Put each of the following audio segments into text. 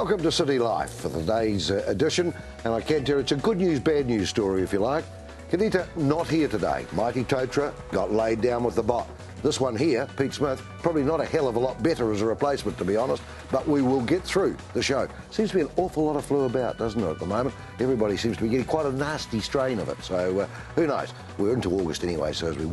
Welcome to City Life for today's edition, and I can tell you it's a good news, bad news story if you like. Kanita not here today. Mighty Totra got laid down with the bot. This one here, Pete Smith, probably not a hell of a lot better as a replacement, to be honest, but we will get through the show. Seems to be an awful lot of flu about, doesn't it, at the moment? Everybody seems to be getting quite a nasty strain of it, so who knows? We're into August anyway, so as we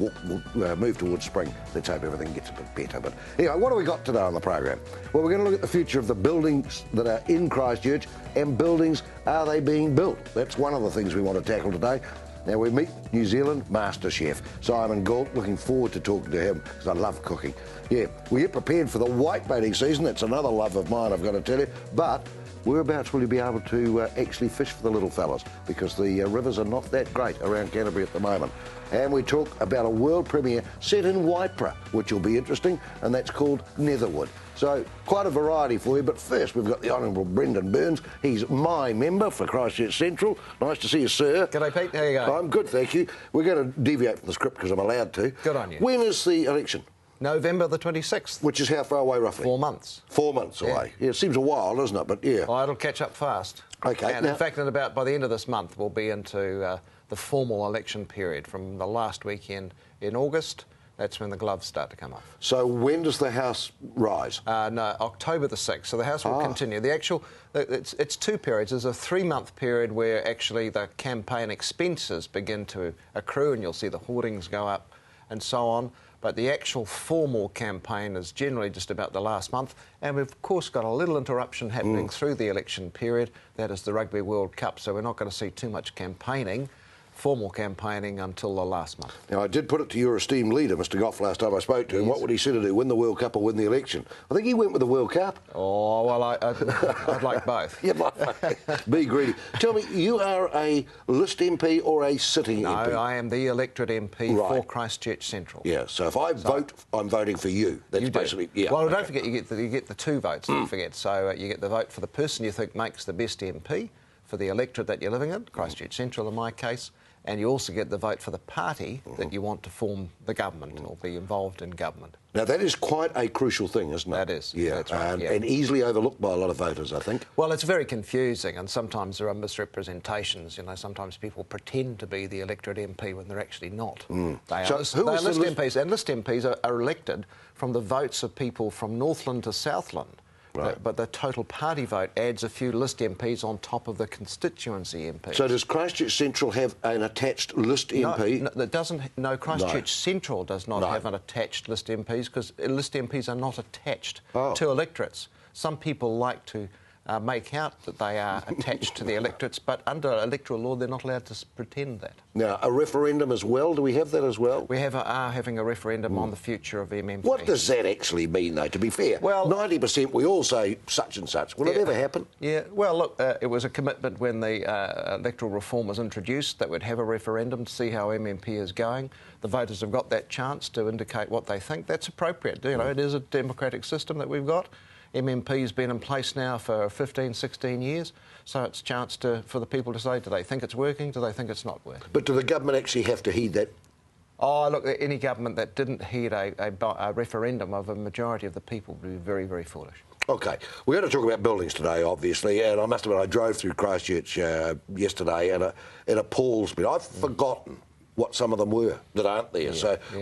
move towards spring, let's hope everything gets a bit better. But anyway, what do we got today on the program? Well, we're going to look at the future of the buildings that are in Christchurch, and buildings, are they being built? That's one of the things we want to tackle today. Now, we meet New Zealand Master Chef Simon Gault. Looking forward to talking to him because I love cooking. Yeah, we get prepared for the whitebaiting season. That's another love of mine, I've got to tell you. But whereabouts will you be able to actually fish for the little fellas? Because the rivers are not that great around Canterbury at the moment. And we talk about a world premiere set in Waipara, which will be interesting, and that's called Netherwood. So quite a variety for you, but first we've got the Honourable Brendan Burns. He's my member for Christchurch Central. Nice to see you, sir. G'day, Pete. How you going? I'm good, thank you. We're going to deviate from the script because I'm allowed to. Good on you. When is the election? November the 26th. Which is how far away, roughly? 4 months. 4 months away. Yeah, it seems a while, doesn't it? But yeah. Well, it'll catch up fast. Okay. And in fact, by the end of this month, we'll be into the formal election period from the last weekend in August. That's when the gloves start to come off. So when does the House rise? No, October the 6th. So the House will continue. The actual, it's 2 periods. There's a 3-month period where actually the campaign expenses begin to accrue, and you'll see the hoardings go up and so on. But the actual formal campaign is generally just about the last month. And we've, of course, got a little interruption happening through the election period. That is the Rugby World Cup. So we're not going to see too much formal campaigning until the last month. Now, I did put it to your esteemed leader, Mr Goff, last time I spoke to him. What would he say to do, win the World Cup or win the election? I think he went with the World Cup. Oh, well, I'd like both. You'd like be greedy. Tell me, you are a list MP or a sitting MP? No, I am the electorate MP for Christchurch Central. Yeah, so if I vote, I'm voting for you. That's basically... Yeah, well, don't forget, you get the 2 votes, don't forget. So you get the vote for the person you think makes the best MP, for the electorate that you're living in, Christchurch Central in my case, and you also get the vote for the party that you want to form the government or be involved in government. Now, that is quite a crucial thing, isn't it? That is. Yeah, that's right. And easily overlooked by a lot of voters, I think. Well, it's very confusing, and sometimes there are misrepresentations. You know, sometimes people pretend to be the electorate MP when they're actually not. They are list MPs, and list MPs are elected from the votes of people from Northland to Southland. Right. But the total party vote adds a few list MPs on top of the constituency MPs. So does Christchurch Central have an attached list MP? No, it doesn't. No, Christchurch Central does not have an attached list MPs because list MPs are not attached to electorates. Some people like to make out that they are attached to the electorates, but under electoral law, they're not allowed to pretend that. Now, a referendum as well? Do we have that as well? We are having a referendum on the future of MMP. What does that actually mean, though, to be fair? Well, 90% we all say such and such. Will it ever happen? Yeah, well, look, it was a commitment when the electoral reform was introduced that we'd have a referendum to see how MMP is going. The voters have got that chance to indicate what they think. That's appropriate. You know, it is a democratic system that we've got. MMP's been in place now for 15, 16 years, so it's a chance for the people to say, do they think it's working, do they think it's not working? But do the government actually have to heed that? Oh, look, any government that didn't heed a referendum of a majority of the people would be very, very foolish. OK, we're going to talk about buildings today, obviously, and I must admit I drove through Christchurch yesterday and it appalls me. I've forgotten what some of them were that aren't there,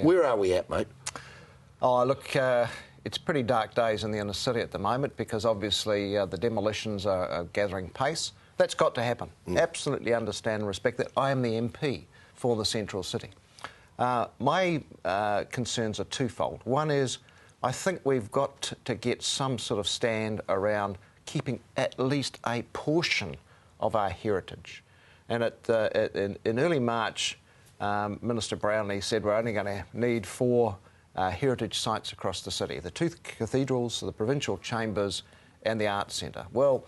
where are we at, mate? Oh, look... It's pretty dark days in the inner city at the moment because obviously the demolitions are gathering pace. That's got to happen. Absolutely understand and respect that. I am the MP for the central city. My concerns are twofold. One is I think we've got to get some sort of stand around keeping at least a portion of our heritage. And in early March, Minister Brownlee said we're only going to need 4 heritage sites across the city, the 2 cathedrals, the provincial chambers and the arts centre. Well,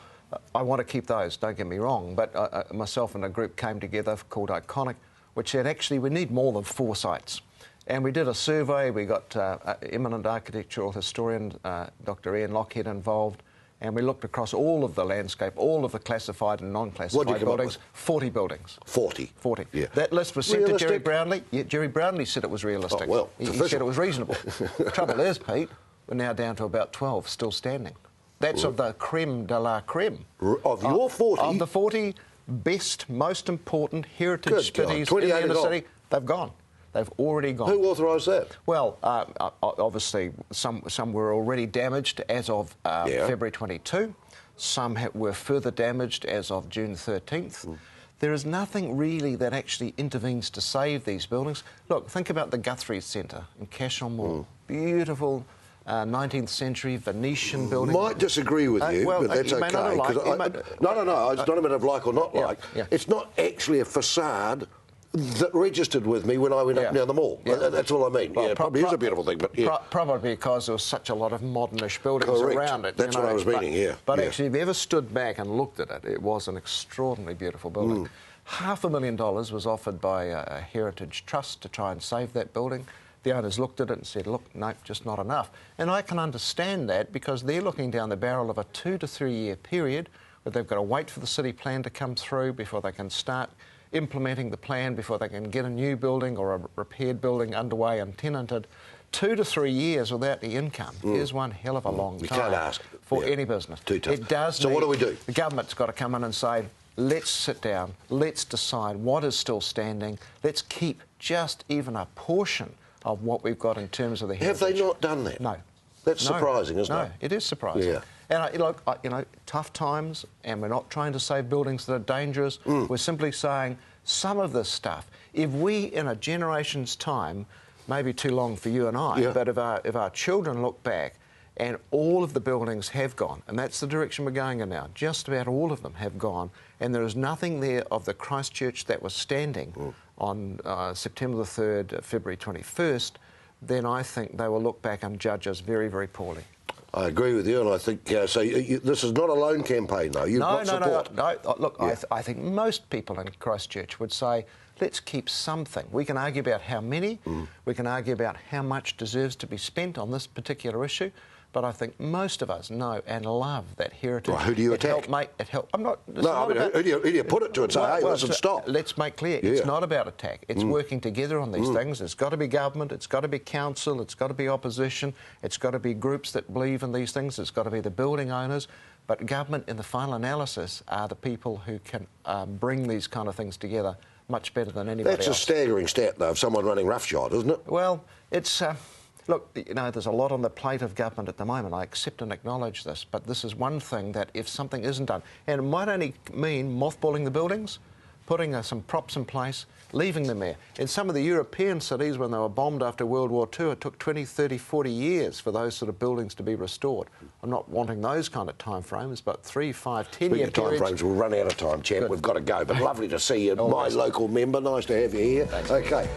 I want to keep those, don't get me wrong, but myself and a group came together called Iconic, which said actually we need more than 4 sites. And we did a survey, we got eminent architectural historian Dr Ian Lockhead involved, and we looked across all of the landscape, all of the classified and non-classified buildings. 40 buildings. 40? 40. Yeah. That list was sent to Jerry Brownlee. Yeah, Jerry Brownlee said it was realistic. Oh, well, he said it was reasonable. The trouble is, Pete, we're now down to about 12 still standing. That's of the creme de la creme. Of your 40? Of the 40 best, most important heritage cities in the inner city, they've gone. They've already gone. Who authorised that? Well, obviously, some were already damaged as of February 22. Some were further damaged as of June 13th. There is nothing really that actually intervenes to save these buildings. Look, think about the Guthrie Centre in Cashel Mall. Beautiful 19th century Venetian building. Might disagree with you, well, but that's you may okay. not like, No, it's not a matter of like or not like. It's not actually a facade that registered with me when I went up near the mall. That's all I mean. Well, probably is a beautiful thing, but probably because there was such a lot of modernish buildings around it. That's what I was meaning. But actually, if you ever stood back and looked at it, it was an extraordinarily beautiful building. $500,000 was offered by a heritage trust to try and save that building. The owners looked at it and said, look, no, just not enough. And I can understand that because they're looking down the barrel of a 2 to 3 year period where they've got to wait for the city plan to come through before they can start implementing the plan, before they can get a new building or a repaired building underway and tenanted. 2 to 3 years without the income is one hell of a long time. You can't ask for any business. Too tough. It does. So what do we do? The government's got to come in and say, let's sit down, let's decide what is still standing, let's keep just even a portion of what we've got in terms of the heritage. Have they not done that? No. That's surprising, isn't it? No, it is surprising. Yeah. And look, tough times, and we're not trying to save buildings that are dangerous. We're simply saying some of this stuff, if we, in a generation's time, maybe too long for you and I, but if our children look back and all of the buildings have gone, and that's the direction we're going in now, just about all of them have gone, and there is nothing there of the Christchurch that was standing on September the 3rd, February 21st, then I think they will look back and judge us very, very poorly. I agree with you, and I think so. This is not a lone campaign, though. You've got support. No. Look, I think most people in Christchurch would say, let's keep something. We can argue about how many, we can argue about how much deserves to be spent on this particular issue, but I think most of us know and love that heritage. Right, who do you attack? I'm not... Who do you put it to and say, hey, listen, stop? Let's make clear, it's not about attack. It's working together on these things. It's got to be government, it's got to be council, it's got to be opposition, it's got to be groups that believe in these things, it's got to be the building owners. But government, in the final analysis, are the people who can bring these kind of things together much better than anybody else. That's a staggering stat, though, of someone running roughshod, isn't it? Well, it's... Look, there's a lot on the plate of government at the moment. I accept and acknowledge this, but this is one thing that if something isn't done, and it might only mean mothballing the buildings, putting some props in place, leaving them there. In some of the European cities, when they were bombed after World War II, it took 20, 30, 40 years for those sort of buildings to be restored. I'm not wanting those kind of time frames, but 3, 5, 10-year periods. Speaking of time frames, we'll run out of time, champ. We've got to go, but lovely to see you, my local member. Nice to have you here. Thanks. Okay.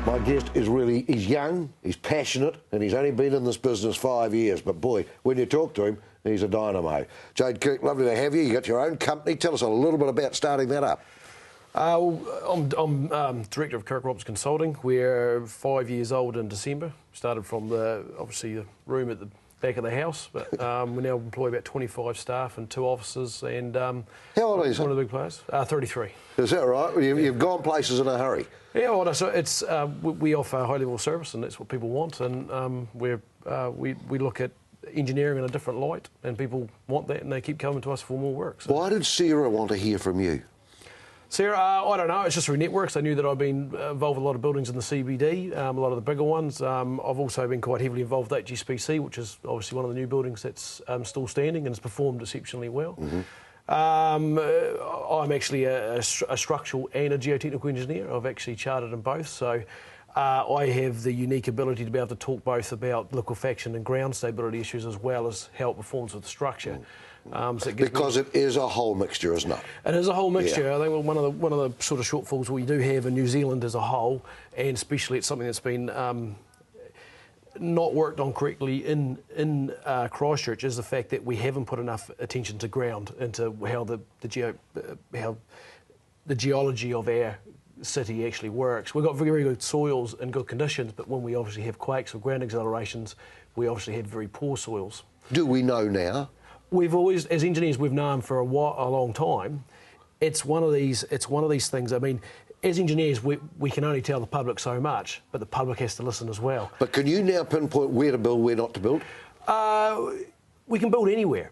My guest he's young, he's passionate, and he's only been in this business 5 years. But boy, when you talk to him, he's a dynamo. Jade, Kirk, lovely to have you. You got your own company. Tell us a little bit about starting that up. I'm director of Kirk Consulting. We're 5 years old in December. Started from obviously the room at the back of the house, but we now employ about 25 staff and 2 offices. And how old are you? One of the big players. 33. Is that right? You've gone places in a hurry. Yeah, well, so it's we offer high level service, and that's what people want. And we look at engineering in a different light, and people want that, and they keep coming to us for more work. So. Why did Sarah want to hear from you? Sarah, I don't know. It's just through networks. They knew that I've been involved with a lot of buildings in the CBD, a lot of the bigger ones. I've also been quite heavily involved with HSBC, which is obviously one of the new buildings that's still standing and has performed exceptionally well. I'm actually a structural and a geotechnical engineer. I've actually chartered in both, so I have the unique ability to be able to talk both about liquefaction and ground stability issues as well as how it performs with the structure. So it is a whole mixture, isn't it? It is a whole mixture. Yeah. I think one of the sort of shortfalls we do have in New Zealand as a whole, and especially it's something that's been not worked on correctly in Christchurch, is the fact that we haven't put enough attention to ground, into how the geology of our city actually works. We've got very good soils and good conditions, but when we obviously have quakes or ground accelerations, we obviously have very poor soils. Do we know now? We've always, as engineers, we've known for a long time. It's one of these things. I mean, as engineers, we can only tell the public so much, but the public has to listen as well. But can you now pinpoint where to build, where not to build? We can build anywhere.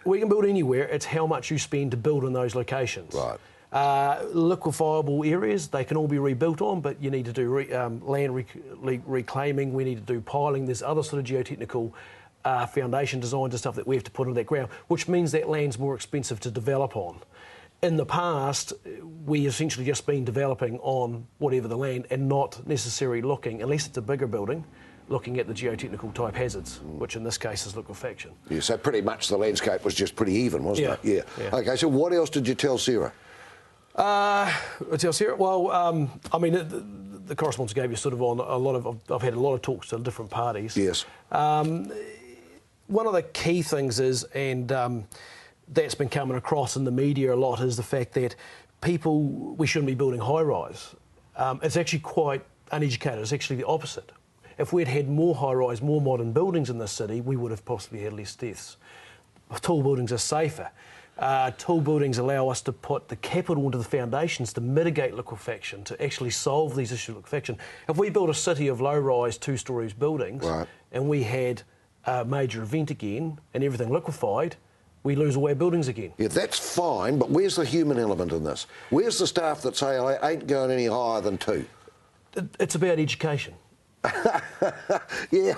We can build anywhere. It's how much you spend to build in those locations. Right. Liquefiable areas, they can all be rebuilt on, but you need to do land reclaiming, we need to do piling, there's other sort of geotechnical foundation designs and stuff that we have to put into that ground, which means that land's more expensive to develop on. In the past, we essentially just been developing on whatever the land and not necessarily looking, unless it's a bigger building, looking at the geotechnical type hazards, which in this case is liquefaction. Yeah, so pretty much the landscape was just pretty even, wasn't it? Yeah. OK, so what else did you tell Sarah? Tell Sarah? Well, I mean, the correspondence gave you sort of on a lot of... I've had a lot of talks to different parties. Yes. One of the key things is, and that's been coming across in the media a lot, is the fact that we shouldn't be building high-rise. It's actually quite uneducated. It's actually the opposite. If we'd had more high-rise, more modern buildings in this city, we would have possibly had less deaths. Tall buildings are safer. Tall buildings allow us to put the capital into the foundations to mitigate liquefaction, to actually solve these issues of liquefaction. If we built a city of low-rise, two-storey buildings, right, and we had a major event again and everything liquefied, we lose all our buildings again. Yeah, that's fine, but where's the human element in this? Where's the staff that say, I ain't going any higher than 2? It's about education. Yeah,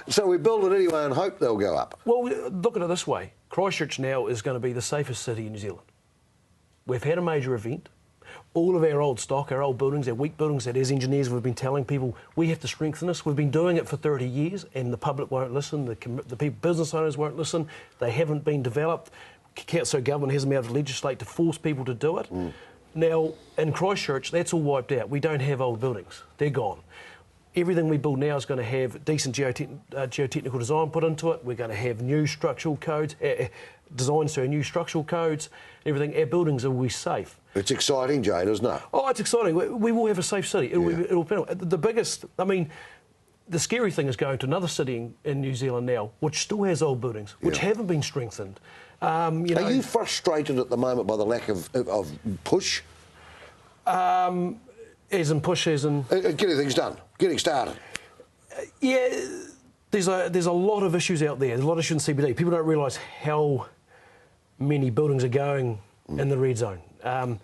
so we build it anyway and hope they'll go up. Well, look at it this way. Christchurch now is going to be the safest city in New Zealand. We've had a major event. All of our old stock, our old buildings, our weak buildings, that as engineers we've been telling people we have to strengthen this. We've been doing it for 30 years and the public won't listen, the people, business owners won't listen, they haven't been developed, so government hasn't been able to legislate to force people to do it. Now, in Christchurch, that's all wiped out. We don't have old buildings. They're gone. Everything we build now is going to have decent geotechnical design put into it. We're going to have new structural codes, designs to our new structural codes, everything. Our buildings will be safe. It's exciting, Jade, isn't it? Oh, it's exciting. We will have a safe city. It'll be the biggest... I mean, the scary thing is going to another city in New Zealand now, which still has old buildings, which haven't been strengthened. Are you frustrated at the moment by the lack of push? As in push, as in... Getting things done, getting started. Yeah, there's a lot of issues out there. There's a lot of issues in CBD. People don't realise how many buildings are going in the red zone. And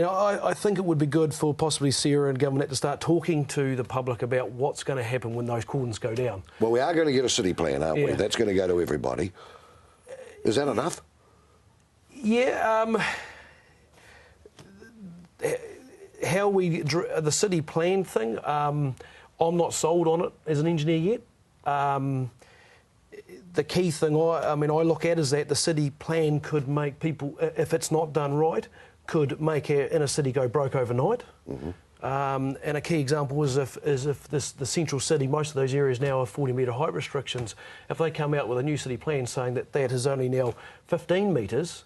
I think it would be good for possibly Sarah and government to start talking to the public about what's going to happen when those cordons go down. Well, we are going to get a city plan, aren't we? That's going to go to everybody. Is that enough? Yeah. How the city plan thing, I'm not sold on it as an engineer yet. The key thing I look at is that the city plan could make people, if it's not done right, could make our inner city go broke overnight. And a key example is if the central city, most of those areas now have 40-metre height restrictions. If they come out with a new city plan saying that is only now 15 metres,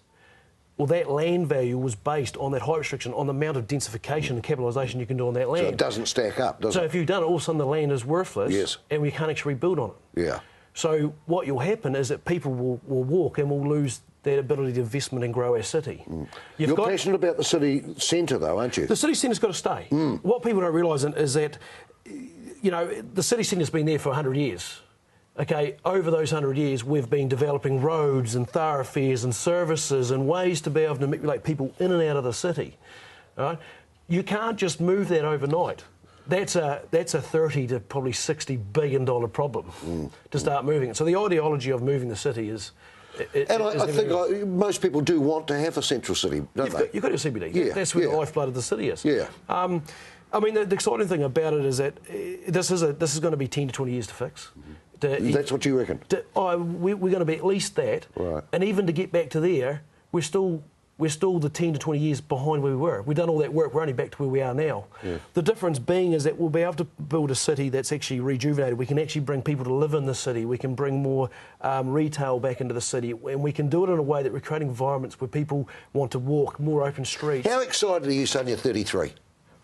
well, that land value was based on that height restriction, on the amount of densification and capitalisation you can do on that land. So it doesn't stack up, does it? So if you've done it, all of a sudden the land is worthless, and we can't actually rebuild on it. Yeah. So what will happen is that people will walk and will lose that ability to investment and grow our city. You're passionate about the city centre, though, aren't you? The city centre's got to stay. What people don't realise is that, the city centre's been there for 100 years. Okay, over those 100 years, we've been developing roads and thoroughfares and services and ways to be able to manipulate people in and out of the city. All right? You can't just move that overnight. That's a 30 to probably $60 billion problem to start moving it. So the ideology of moving the city is... I think most people do want to have a central city, don't they? You've got your CBD. Yeah, that's where the lifeblood of the city is. Yeah. I mean, the exciting thing about it is that this is going to be 10 to 20 years to fix. That's what you reckon? We're going to be at least that. Right. And even to get back to there, we're still the 10 to 20 years behind where we were. We've done all that work. We're only back to where we are now. Yeah. The difference being is that we'll be able to build a city that's actually rejuvenated. We can actually bring people to live in the city. We can bring more retail back into the city. And we can do it in a way that we're creating environments where people want to walk, more open streets. How excited are you saying you're 33?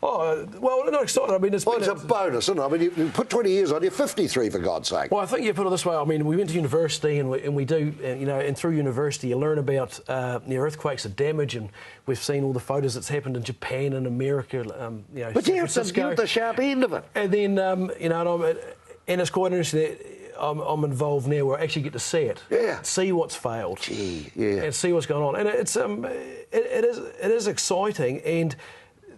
Oh, well, not excited. I mean, It's a bonus, isn't it? I mean, you put 20 years on, you're 53, for God's sake. Well, I think you put it this way. I mean, we went to university and we do, you know, and through university you learn about earthquakes and damage, and we've seen all the photos that's happened in Japan and America, you know, but San you have Francisco. the sharp end of it. And then, you know, and it's quite interesting that I'm involved now where I actually get to see it. Yeah. See what's failed. Gee, yeah. And see what's going on. And it is exciting. And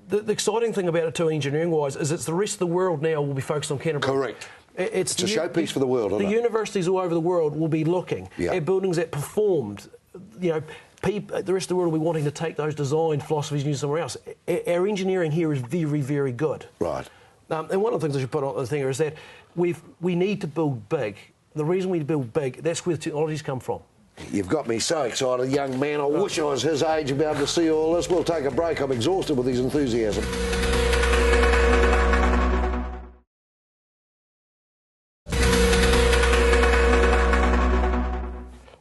the exciting thing about it too, engineering-wise, is it's the rest of the world now will be focused on Canterbury. Correct. It's a showpiece for the world, isn't it? The universities all over the world will be looking at buildings that performed. You know, the rest of the world will be wanting to take those design philosophies and use them somewhere else. Our engineering here is very, very good. Right. And one of the things I should put on the thing is that we need to build big. The reason we build big, that's where the technologies come from. You've got me so excited, young man. I wish I was his age and be able to see all this. We'll take a break. I'm exhausted with his enthusiasm.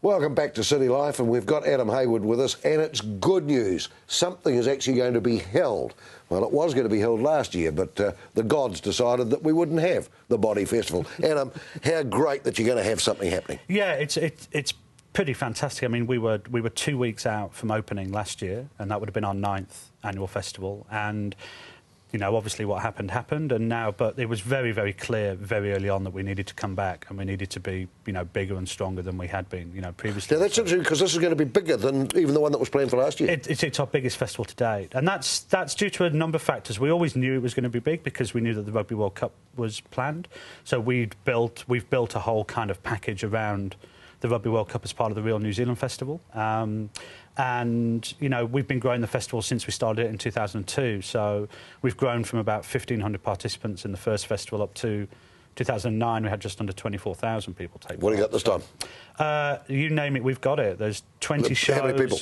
Welcome back to City Life, and we've got Adam Hayward with us, and it's good news. Something is actually going to be held. Well, it was going to be held last year, but the gods decided that we wouldn't have the Body Festival. Adam, how great that you're going to have something happening. Yeah, it's pretty fantastic. I mean, we were 2 weeks out from opening last year, and that would have been our 9th annual festival. And you know, obviously what happened, and now, but it was very, very clear very early on that we needed to come back and we needed to be, you know, bigger and stronger than we had been, you know, previously. Now that's interesting because this is going to be bigger than even the one that was planned for last year. It's our biggest festival to date, and that's due to a number of factors. We always knew it was going to be big because we knew that the Rugby World Cup was planned, so we've built a whole kind of package around the Rugby World Cup as part of the Real New Zealand Festival. And, you know, we've been growing the festival since we started it in 2002. So we've grown from about 1,500 participants in the first festival up to 2009. We had just under 24,000 people take part. What do you got this time? You name it, we've got it. There's 20 shows. How many people?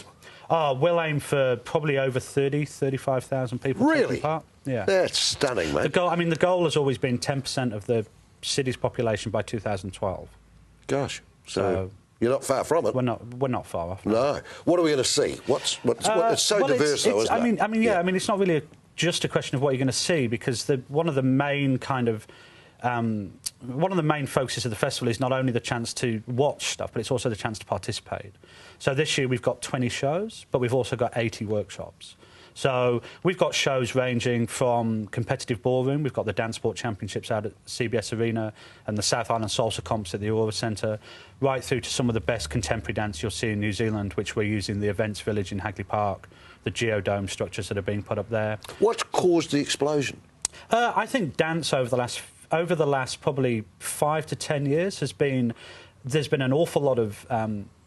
Oh, we'll aim for probably over 35,000 people taking part. Yeah. That's stunning, mate. The goal has always been 10% of the city's population by 2012. Gosh. So you're not far from it. We're not far off. No. What are we going to see? It's so diverse, though, isn't it? I mean, it's not really just a question of what you're going to see, because one of the main focuses of the festival is not only the chance to watch stuff, but it's also the chance to participate. So this year we've got 20 shows, but we've also got 80 workshops. So we've got shows ranging from competitive ballroom. We've got the Dance Sport Championships out at CBS Arena and the South Island Salsa Comps at the Aurora Centre, right through to some of the best contemporary dance you'll see in New Zealand, which we're using the Events Village in Hagley Park, the Geodome structures that are being put up there. What's caused the explosion? I think dance over the last probably 5 to 10 years there's been an awful lot of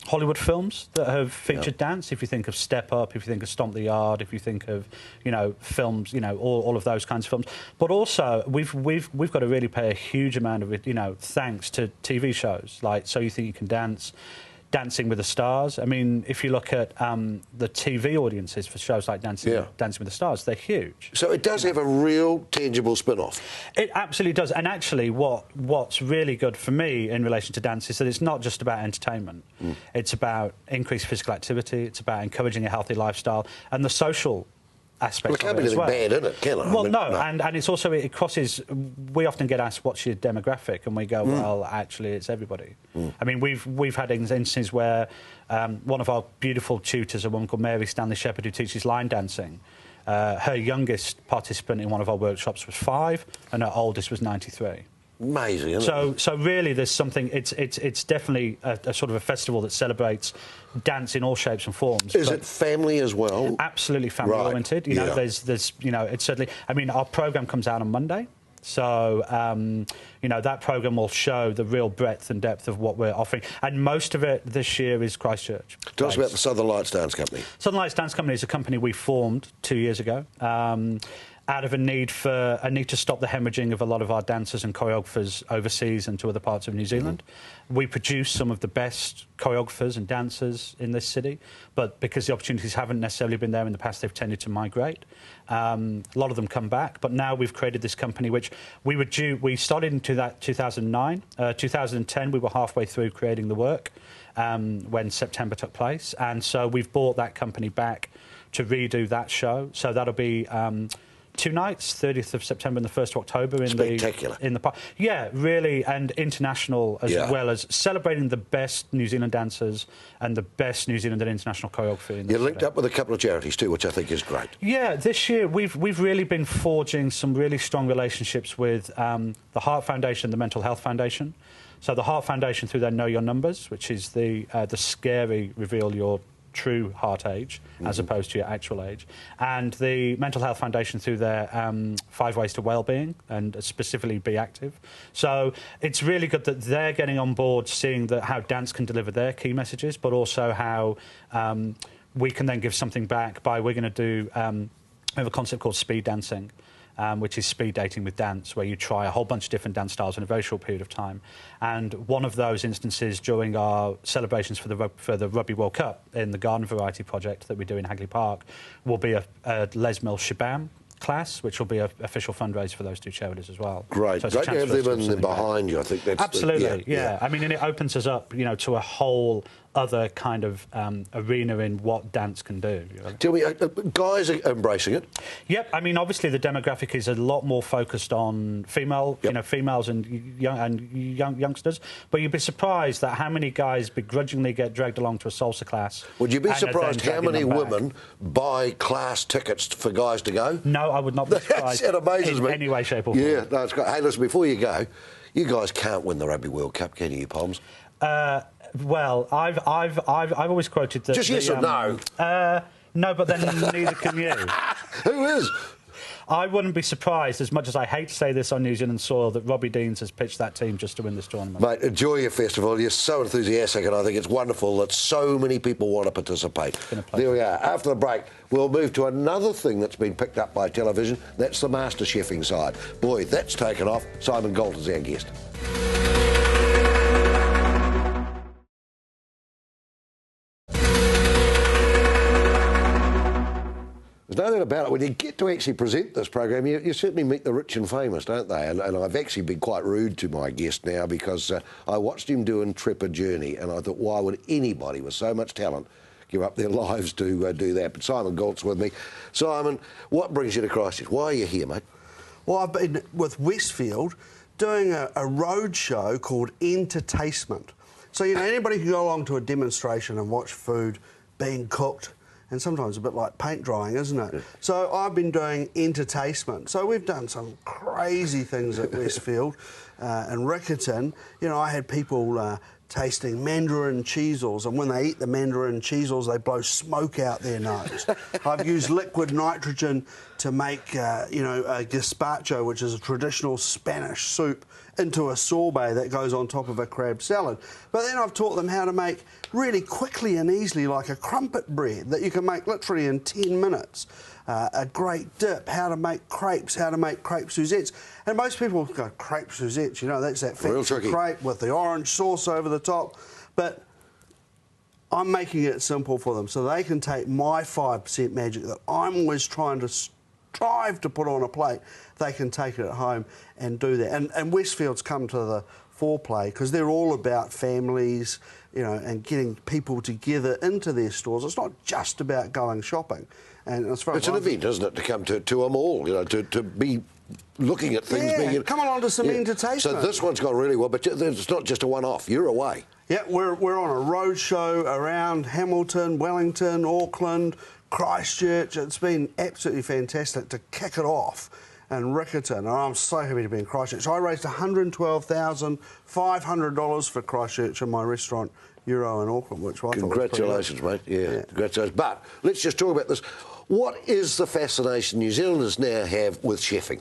Hollywood films that have featured dance. If you think of Step Up, if you think of Stomp the Yard, if you think of, you know, films, you know, all of those kinds of films. But also we've got to really pay a huge amount of it, you know, thanks to TV shows like So You Think You Can Dance, Dancing with the Stars. I mean, if you look at the TV audiences for shows like Dancing with the Stars, they're huge. So it does have a real tangible spin-off. It absolutely does. And actually what's really good for me in relation to dance is that it's not just about entertainment. It's about increased physical activity, it's about encouraging a healthy lifestyle, and the social aspects well, it can't be anything bad, is it? Can it? Well, no. And it's also, it crosses. We often get asked, what's your demographic? And we go, well, actually, it's everybody. I mean, we've had instances where one of our beautiful tutors, a woman called Mary Stanley Shepherd, who teaches line dancing, her youngest participant in one of our workshops was 5, and her oldest was 93. Amazing, isn't it? So really, there's something. It's definitely a sort of a festival that celebrates dance in all shapes and forms. Is it family as well? Absolutely family oriented. You know, there's you know, it's certainly. I mean, our programme comes out on Monday, so you know, that programme will show the real breadth and depth of what we're offering, and most of it this year is Christchurch. Tell us about the Southern Lights Dance Company. Southern Lights Dance Company is a company we formed 2 years ago. Out of a need to stop the hemorrhaging of a lot of our dancers and choreographers overseas and to other parts of New Zealand. We produce some of the best choreographers and dancers in this city, but because the opportunities haven't necessarily been there in the past, they've tended to migrate. A lot of them come back, but now we've created this company which we started in 2009. 2010, we were halfway through creating the work when September took place, and so we've brought that company back to redo that show. So that'll be 2 nights, 30th of September and the 1st of October in Spectacular. in the park. Yeah, really, and international as well, as celebrating the best New Zealand dancers and the best New Zealand and international choreography. You're linked up with a couple of charities too, which I think is great. Yeah, this year we've really been forging some really strong relationships with the Heart Foundation, the Mental Health Foundation. So the Heart Foundation through their Know Your Numbers, which is the scary reveal your true heart age as opposed to your actual age, and the Mental Health Foundation through their 5 Ways to Wellbeing and specifically Be Active. So it's really good that they're getting on board, seeing that how dance can deliver their key messages, but also how we can then give something back by, we're going to do we have a concept called speed dancing, which is speed dating with dance, where you try a whole bunch of different dance styles in a very short period of time. And one of those instances during our celebrations for the Rugby World Cup in the Garden Variety project that we do in Hagley Park will be a Les Mills Shabam class, which will be an official fundraiser for those 2 charities as well. Great. So Great to have them in behind you. I think that's... Absolutely, yeah. I mean, and it opens us up, you know, to a whole other kind of arena in what dance can do. You know? Tell me, guys are embracing it? Yep. I mean, obviously the demographic is a lot more focused on females and youngsters. But you'd be surprised at how many guys begrudgingly get dragged along to a salsa class. Would you be surprised how many women buy class tickets for guys to go? No, I would not be surprised. It amazes me. In any way, shape, or form. Yeah, no, it's great. Hey, listen, before you go, you guys can't win the Rugby World Cup, can you, Poms? Well, I've always quoted that. Just yes or no? No, but then neither can you. Who is? I wouldn't be surprised, as much as I hate to say this on New Zealand soil, that Robbie Deans has pitched that team just to win this tournament. Mate, enjoy your festival. You're so enthusiastic, and I think it's wonderful that so many people want to participate. It's been a pleasure. There we are. After the break, we'll move to another thing that's been picked up by television. That's the master chefing side. Boy, that's taken off. Simon Gault is our guest. There's no doubt about it. When you get to actually present this program, you certainly meet the rich and famous, don't they? And I've actually been quite rude to my guest now because I watched him do Intrepid Journey, and I thought, why would anybody with so much talent give up their lives to do that? But Simon Gault's with me. Simon, what brings you to Christchurch? Why are you here, mate? Well, I've been with Westfield doing a road show called Entertainment. So, you know, anybody can go along to a demonstration and watch food being cooked, and sometimes a bit like paint drying, isn't it? Yeah. So I've been doing entertainment. So we've done some crazy things at Westfield and Riccarton. You know, I had people tasting mandarin cheesels, and when they eat the mandarin cheesels, they blow smoke out their nose. I've used liquid nitrogen to make, you know, a gazpacho, which is a traditional Spanish soup, into a sorbet that goes on top of a crab salad. But then I've taught them how to make really quickly and easily, like a crumpet bread that you can make literally in 10 minutes. A great dip, how to make crepes, how to make crepe Suzettes. And most people go, crepe Suzettes, you know, that's that fancy crepe with the orange sauce over the top. But I'm making it simple for them so they can take my 5% magic that I'm always trying to strive to put on a plate. They can take it at home and do that. And Westfield's come to the foreplay because they're all about families, you know, and getting people together into their stores. It's not just about going shopping. And as far it's an event, isn't it, to come to them all, you know, to be looking at things. Yeah, come along to some entertainment. So this one's gone really well, but it's not just a one-off. You're away. Yeah, we're on a road show around Hamilton, Wellington, Auckland, Christchurch. It's been absolutely fantastic to kick it off. And Riccarton, and I'm so happy to be in Christchurch. So I raised $112,500 for Christchurch in my restaurant Euro in Auckland, which I Congratulations, mate. Yeah, congratulations. But let's just talk about this. What is the fascination New Zealanders now have with chefing?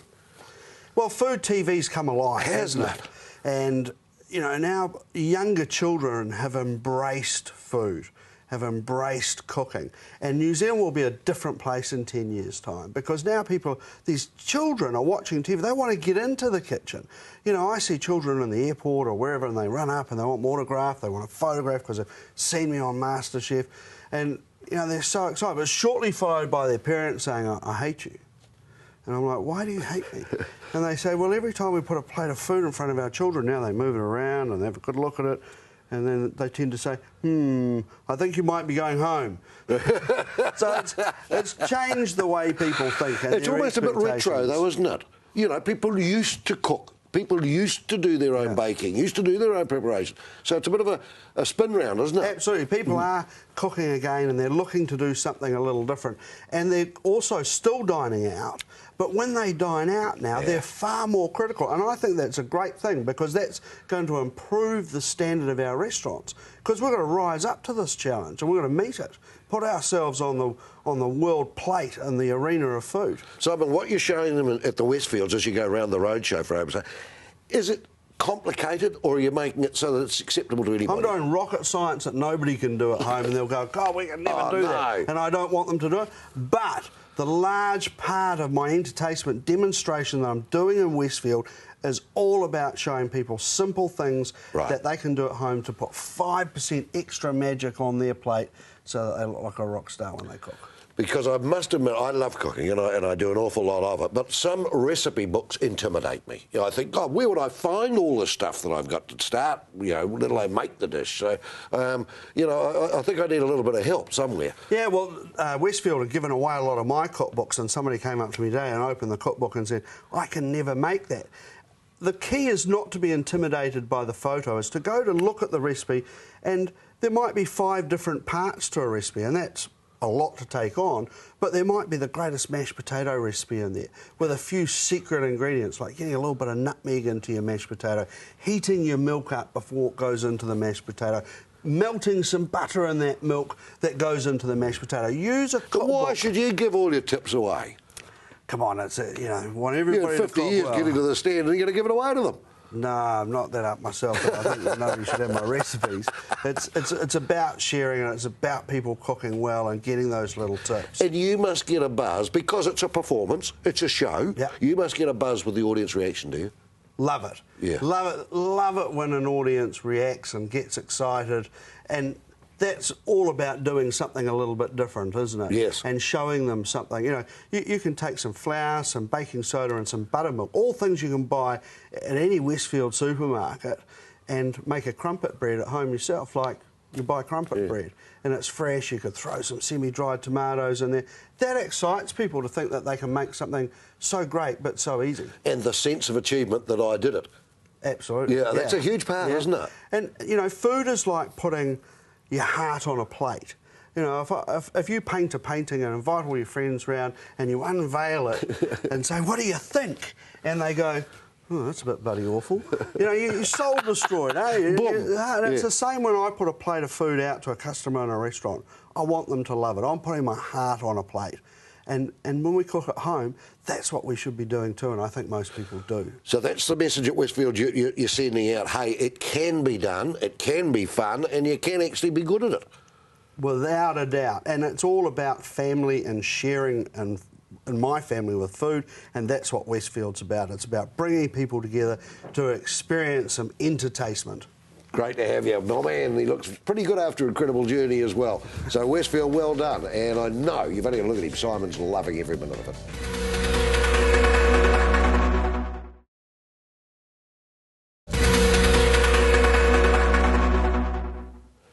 Well, food TV's come alive, hasn't it? And, you know, now younger children have embraced food, have embraced cooking. And New Zealand will be a different place in 10 years' time because now these children are watching TV. They want to get into the kitchen. You know, I see children in the airport or wherever and they run up and they want an autograph, they want a photograph because they've seen me on MasterChef. And, you know, they're so excited. But shortly followed by their parents saying, I hate you. And I'm like, why do you hate me? And they say, well, every time we put a plate of food in front of our children, now they move it around and they have a good look at it. And then they tend to say, I think you might be going home. So it's changed the way people think. And it's almost a bit retro, though, isn't it? You know, people used to cook. People used to do their own baking, used to do their own preparation. So it's a bit of a spin round, isn't it? Absolutely. People are cooking again and they're looking to do something a little different. And they're also still dining out. But when they dine out now, they're far more critical. And I think that's a great thing because that's going to improve the standard of our restaurants. Because we're going to rise up to this challenge and we're going to meet it, put ourselves on the world plate in the arena of food. Simon, what you're showing them at the Westfields as you go around the roadshow for Open, is it complicated or are you making it so that it's acceptable to anybody? I'm doing rocket science that nobody can do at home and they'll go, God, we can never do that. And I don't want them to do it. But the large part of my entertainment demonstration that I'm doing in Westfield is all about showing people simple things that they can do at home to put 5% extra magic on their plate so that they look like a rock star when they cook. Because I must admit, I love cooking and I do an awful lot of it, but some recipe books intimidate me. You know, I think, God, where would I find all this stuff that I've got to start, you know, let alone make the dish? So, you know, I think I need a little bit of help somewhere. Yeah, well, Westfield had given away a lot of my cookbooks and somebody came up to me today and opened the cookbook and said, I can never make that. The key is not to be intimidated by the photo, is to go to look at the recipe and there might be 5 different parts to a recipe and that's a lot to take on, but there might be the greatest mashed potato recipe in there with a few secret ingredients like getting a little bit of nutmeg into your mashed potato, heating your milk up before it goes into the mashed potato, melting some butter in that milk that goes into the mashed potato. Use a cookbook. Why should you give all your tips away? Come on, it's you know, want everybody you had 50 to cook years well. getting to the stand and you're going to give it away to them. No, I'm not that up myself. But I think that nobody should have my recipes. It's about sharing and it's about people cooking well and getting those little tips. And you must get a buzz, because it's a performance, it's a show, you must get a buzz with the audience reaction, do you? Love it. Yeah. Love it when an audience reacts and gets excited. And that's all about doing something a little bit different, isn't it? Yes. And showing them something. You know, you can take some flour, some baking soda and some buttermilk, all things you can buy at any Westfield supermarket, and make a crumpet bread at home yourself, like you buy crumpet bread. And it's fresh, you could throw some semi-dried tomatoes in there. That excites people to think that they can make something so great but so easy. And the sense of achievement that I did it. Absolutely. Yeah, that's a huge part, isn't it? And, you know, food is like putting your heart on a plate. You know, if you paint a painting and invite all your friends round and you unveil it and say, what do you think? And they go, oh, that's a bit bloody awful. You know, your soul destroyed, eh? It's the same when I put a plate of food out to a customer in a restaurant. I want them to love it. I'm putting my heart on a plate. And when we cook at home, that's what we should be doing too, and I think most people do. So that's the message at Westfield you're sending out. Hey, it can be done, it can be fun, and you can actually be good at it. Without a doubt. And it's all about family and sharing and my family with food, and that's what Westfield's about. It's about bringing people together to experience some entertainment. Great to have you. My man, he looks pretty good after an incredible journey as well. So Westfield, well done. And I know, you've only got to look at him, Simon's loving every minute of it.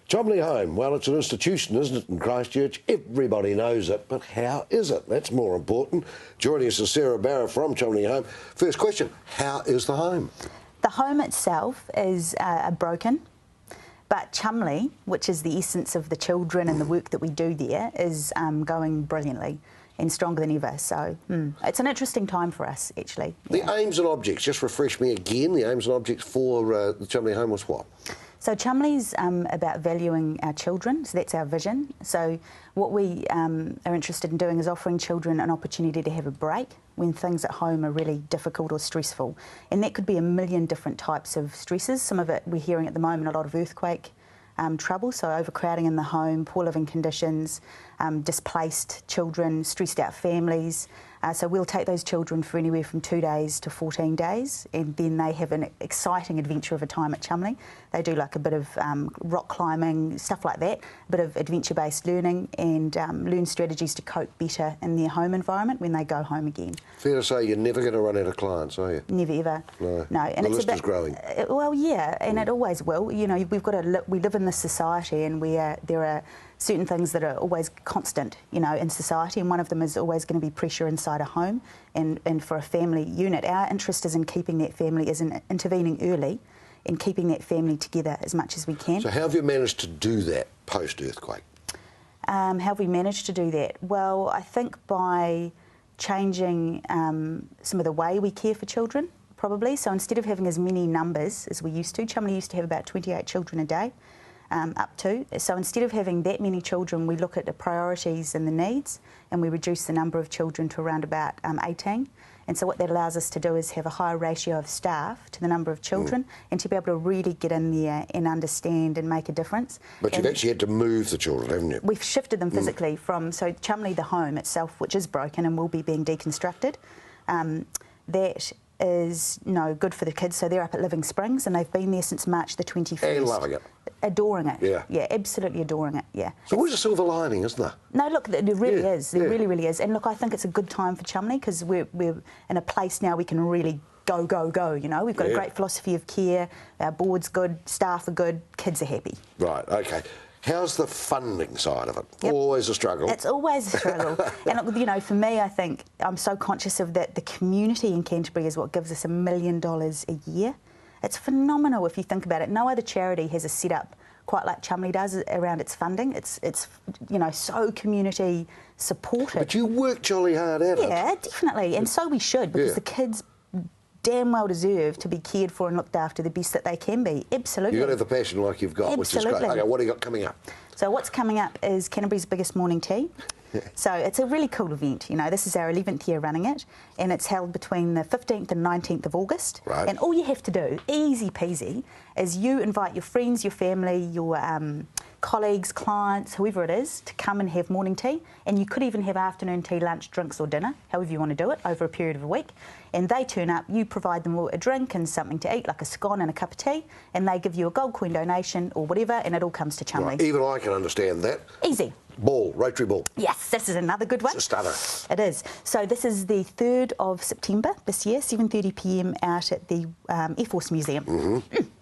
Cholmondeley Home, well, it's an institution, isn't it, in Christchurch? Everybody knows it, but how is it? That's more important. Joining us is Sarah Barra from Cholmondeley Home. First question, how is the home? The home itself is broken, but Cholmondeley, which is the essence of the children and the work that we do there, is going brilliantly and stronger than ever. So it's an interesting time for us, actually. The aims and objects, just refresh me again, the aims and objects for the Cholmondeley Home was what? So Cholmondeley's about valuing our children, so that's our vision. So what we are interested in doing is offering children an opportunity to have a break when things at home are really difficult or stressful. And that could be a million different types of stresses. Some of it we're hearing at the moment, a lot of earthquake trouble, so overcrowding in the home, poor living conditions, displaced children, stressed out families, So we'll take those children for anywhere from 2 days to 14 days, and then they have an exciting adventure of a time at Cholmondeley. They do like a bit of rock climbing, stuff like that, a bit of adventure-based learning, and learn strategies to cope better in their home environment when they go home again. Fair to say you're never going to run out of clients, are you? Never ever. No. And the it's list is growing. Well, yeah, and it always will. You know, we've got to we live in this society, and there are certain things that are always constant, you know, in society, and one of them is always going to be pressure inside a home, and for a family unit, our interest is in keeping that family, is in intervening early and keeping that family together as much as we can. So how have you managed to do that post-earthquake? How have we managed to do that? Well, I think by changing some of the way we care for children, probably. So instead of having as many numbers as we used to, Cholmondeley used to have about 28 children a day. Up to. So instead of having that many children, we look at the priorities and the needs, and we reduce the number of children to around about 18. And so what that allows us to do is have a higher ratio of staff to the number of children, and to be able to really get in there and understand and make a difference. But you've actually had to move the children, haven't you? We've shifted them physically from, so Cholmondeley, the home itself, which is broken and will be being deconstructed, that is good for the kids. So they're up at Living Springs, and they've been there since March the 21st. And loving it. Adoring it. Yeah. Yeah, absolutely adoring it, yeah. So always a silver lining, isn't there? No, look, there really Yeah, is. There really, really is. And look, I think it's a good time for Cholmondeley, because we're in a place now we can really go, go, go, you know. We've got a great philosophy of care, our board's good, staff are good, kids are happy. Right, OK. How's the funding side of it? Yep. Always a struggle. It's always a struggle. And, look, you know, for me, I think I'm so conscious of that. The community in Canterbury is what gives us $1 million a year. It's phenomenal if you think about it. No other charity has a setup quite like Cholmondeley does around its funding. It's you know, so community supported. But you work jolly hard at it. Yeah, definitely. And so we should, because the kids damn well deserve to be cared for and looked after the best that they can be. Absolutely. You've got to have the passion like you've got, which is great. OK, what do you got coming up? So what's coming up is Canterbury's biggest morning tea. So it's a really cool event. You know, this is our 11th year running it, and it's held between the 15th and 19th of August. Right. And all you have to do, easy peasy, is you invite your friends, your family, your colleagues, clients, whoever it is, to come and have morning tea. And you could even have afternoon tea, lunch, drinks or dinner, however you want to do it, over a period of a week. And they turn up, you provide them a drink and something to eat, like a scone and a cup of tea, and they give you a gold coin donation or whatever, and it all comes to Cholmondeley. Right. Even I can understand that. Easy. Ball, Rotary Ball. Yes, this is another good one. It's a stunner. It is. So this is the 3rd of September this year, 7:30 p.m. out at the Air Force Museum.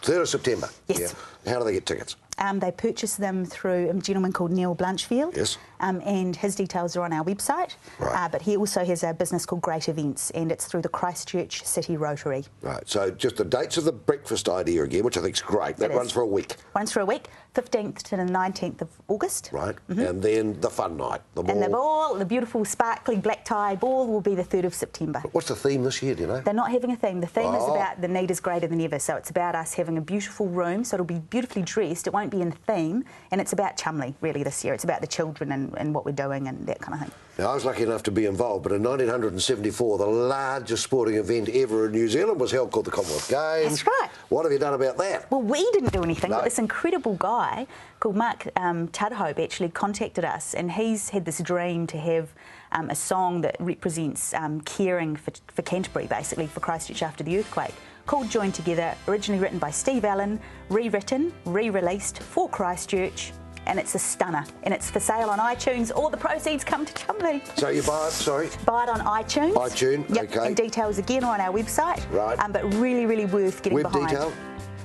3rd of September. Yes. Yeah. How do they get tickets? They purchase them through a gentleman called Neil Blanchfield. Yes. And his details are on our website. Right. But he also has a business called Great Events, and it's through the Christchurch City Rotary. Right. So just the dates of the breakfast idea again, which I think is great. That runs for a week. Runs for a week, 15th to the 19th of August. Right. And then the fun night, the ball. And the ball, the beautiful sparkly black tie ball, will be the 3rd of September. What's the theme this year, do you know? They're not having a theme. The theme is about the need is greater than ever. So it's about us having a beautiful room. So it'll be beautifully dressed. It won't be in theme. And it's about Cholmondeley, really, this year. It's about the children and what we're doing and that kind of thing. Now, I was lucky enough to be involved, but in 1974, the largest sporting event ever in New Zealand was held, called the Commonwealth Games. That's right. What have you done about that? Well, we didn't do anything, No. but this incredible guy called Mark Tudhope actually contacted us, and he's had this dream to have a song that represents caring for Canterbury, basically, for Christchurch after the earthquake, called Join Together, originally written by Steve Allen, rewritten, re-released for Christchurch, and it's a stunner, and it's for sale on iTunes. All the proceeds come to Cholmondeley. So you buy it, sorry? Buy it on iTunes. iTunes, yep. OK. And details again are on our website. Right. But really, really worth getting Web behind. detail?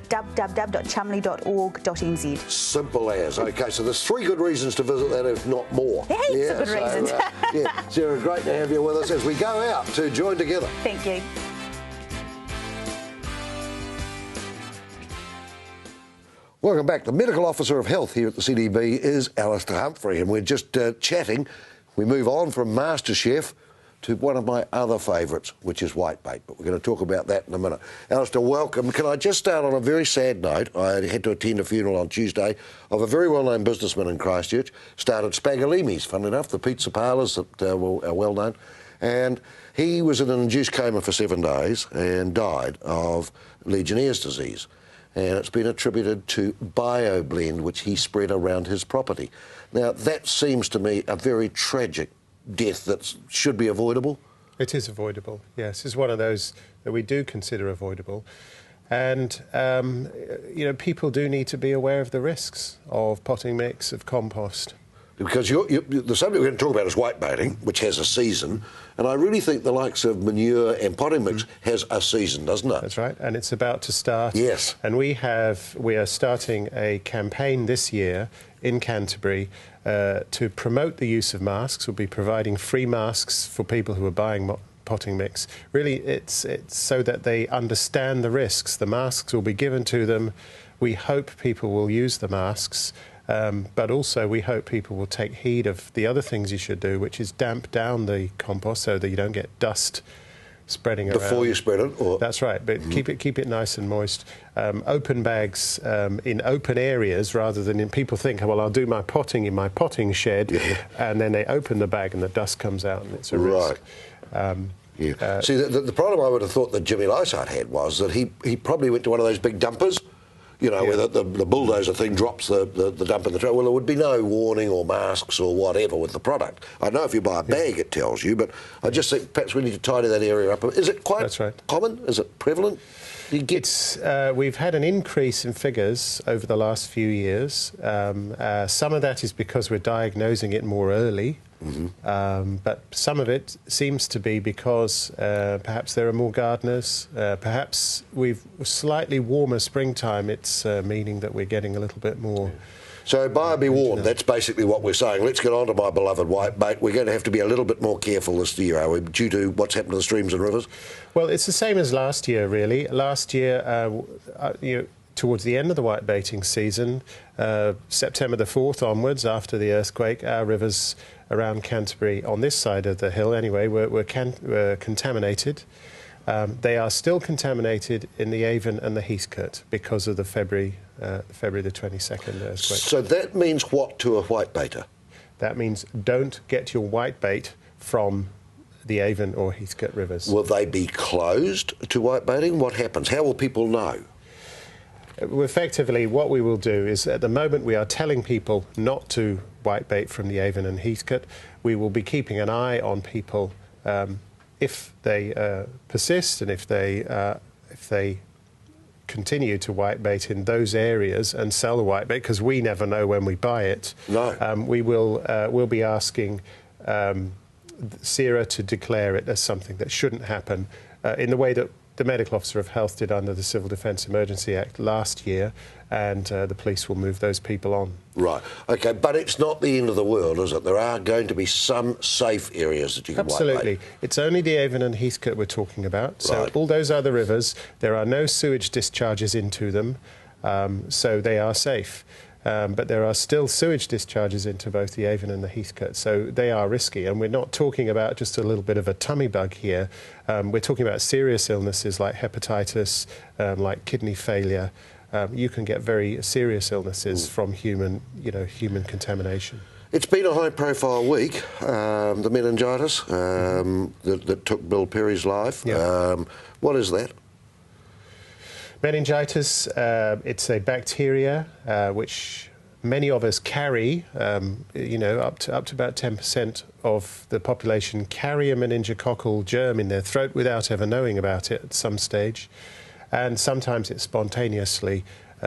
www.cholmondeley.org.nz. Simple as. OK, so there's 3 good reasons to visit that, if not more. Heaps of good reasons. Yeah, Sarah, great to have you with us as we go out to Join Together. Thank you. Welcome back. The Medical Officer of Health here at the CDB is Alistair Humphrey, and we're just chatting. We move on from MasterChef to one of my other favourites, which is whitebait, but we're going to talk about that in a minute. Alistair, welcome. Can I just start on a very sad note? I had to attend a funeral on Tuesday of a very well-known businessman in Christchurch, started Spagalimi's, funnily enough, the pizza parlours that are well-known, and he was in an induced coma for 7 days and died of Legionnaire's disease. And it's been attributed to BioBlend, which he spread around his property. Now, that seems to me a very tragic death that should be avoidable. It is avoidable, yes. It's one of those that we do consider avoidable. And, people do need to be aware of the risks of potting mix, of compost. Because the subject we're going to talk about is white baiting, which has a season, and I really think the likes of manure and potting mix has a season, doesn't it? That's right, and it's about to start. Yes. And we are starting a campaign this year in Canterbury to promote the use of masks. We'll be providing free masks for people who are buying potting mix. Really, it's so that they understand the risks. The masks will be given to them. We hope people will use the masks. But also we hope people will take heed of the other things you should do, which is damp down the compost so that you don't get dust spreading around. Before you spread it? Or? That's right, but keep it nice and moist. Open bags in open areas rather than in... People think, well, I'll do my potting in my potting shed, and then they open the bag and the dust comes out and it's a risk. Right. See, the problem I would have thought that Jimmy Lysart had was that he probably went to one of those big dumpers, where the bulldozer thing drops the dump in the truck. Well, there would be no warning or masks or whatever with the product. I know if you buy a bag it tells you, but I just think perhaps we need to tidy that area up. Is it quite common? Is it prevalent? We've had an increase in figures over the last few years. Some of that is because we're diagnosing it more early. But some of it seems to be because perhaps there are more gardeners, perhaps we've slightly warmer springtime, it's meaning that we're getting a little bit more... So buyer be warned, that's basically what we're saying. Let's get on to my beloved whitebait. We're going to have to be a little bit more careful this year, are we, due to what's happened to the streams and rivers? Well, it's the same as last year, really. Last year, towards the end of the whitebaiting season, September the 4th onwards, after the earthquake, our rivers around Canterbury, on this side of the hill anyway, were contaminated. They are still contaminated in the Avon and the Heathcote because of the February the 22nd earthquake. So that means what to a whitebaiter? That means don't get your whitebait from the Avon or Heathcote rivers. Will they be closed to whitebaiting? What happens? How will people know? Effectively, what we will do is, at the moment, we are telling people not to whitebait from the Avon and Heathcote. We will be keeping an eye on people if they persist and if they continue to whitebait in those areas and sell the whitebait, because we never know when we buy it. No. We'll be asking CERA to declare it as something that shouldn't happen in the way that the Medical Officer of Health did under the Civil Defence Emergency Act last year, and the police will move those people on. Right. OK, but it's not the end of the world, is it? There are going to be some safe areas that you can whitebait. Absolutely. It's only the Avon and Heathcote we're talking about. So all those other rivers, there are no sewage discharges into them, so they are safe. But there are still sewage discharges into both the Avon and the Heathcote, so they are risky. And we're not talking about just a little bit of a tummy bug here. We're talking about serious illnesses like hepatitis, like kidney failure. You can get very serious illnesses from human contamination. It's been a high-profile week, the meningitis that took Bill Perry's life. Yeah. What is that? Meningitis, it's a bacteria which many of us carry, up to about 10% of the population carry a meningococcal germ in their throat without ever knowing about it at some stage. And sometimes it spontaneously